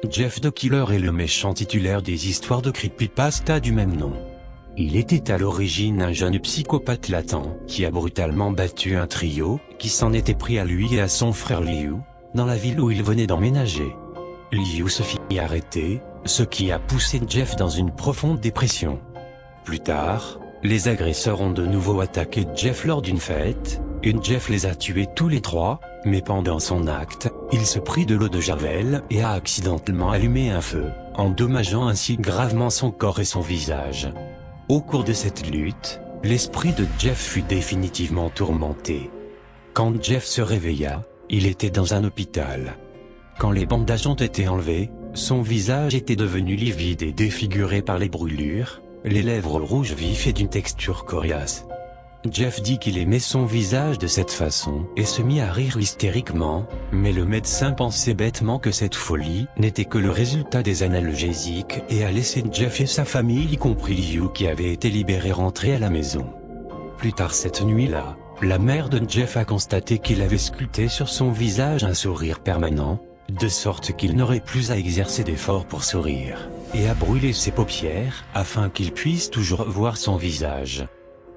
Jeff the Killer est le méchant titulaire des histoires de creepypasta du même nom. Il était à l'origine un jeune psychopathe latent qui a brutalement battu un trio qui s'en était pris à lui et à son frère Liu, dans la ville où il venait d'emménager. Liu se fit arrêter, ce qui a poussé Jeff dans une profonde dépression. Plus tard, les agresseurs ont de nouveau attaqué Jeff lors d'une fête, et Jeff les a tués tous les trois, mais pendant son acte, il se prit de l'eau de javel et a accidentellement allumé un feu, endommageant ainsi gravement son corps et son visage. Au cours de cette lutte, l'esprit de Jeff fut définitivement tourmenté. Quand Jeff se réveilla, il était dans un hôpital. Quand les bandages ont été enlevés, son visage était devenu livide et défiguré par les brûlures, les lèvres rouges vives et d'une texture coriace. Jeff dit qu'il aimait son visage de cette façon et se mit à rire hystériquement, mais le médecin pensait bêtement que cette folie n'était que le résultat des analgésiques et a laissé Jeff et sa famille, y compris Liu qui avait été libéré, rentrer à la maison. Plus tard cette nuit-là, la mère de Jeff a constaté qu'il avait sculpté sur son visage un sourire permanent, de sorte qu'il n'aurait plus à exercer d'efforts pour sourire, et a brûlé ses paupières afin qu'il puisse toujours voir son visage.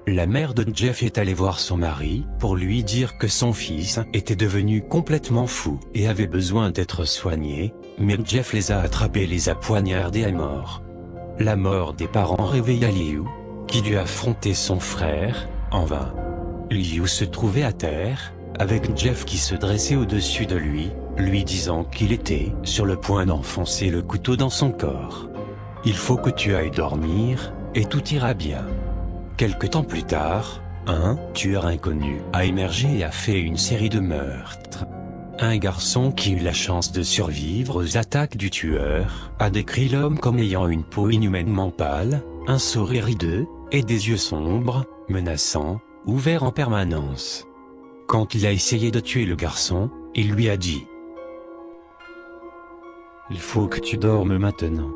La mère de Jeff est allée voir son mari pour lui dire que son fils était devenu complètement fou et avait besoin d'être soigné, mais Jeff les a attrapés et les a poignardés à mort. La mort des parents réveilla Liu, qui dut affronter son frère, en vain. Liu se trouvait à terre, avec Jeff qui se dressait au-dessus de lui, lui disant qu'il était sur le point d'enfoncer le couteau dans son corps. « Il faut que tu ailles dormir, et tout ira bien. » Quelque temps plus tard, un tueur inconnu a émergé et a fait une série de meurtres. Un garçon qui eut la chance de survivre aux attaques du tueur a décrit l'homme comme ayant une peau inhumainement pâle, un sourire hideux, et des yeux sombres, menaçants, ouverts en permanence. Quand il a essayé de tuer le garçon, il lui a dit : « Il faut que tu dormes maintenant. »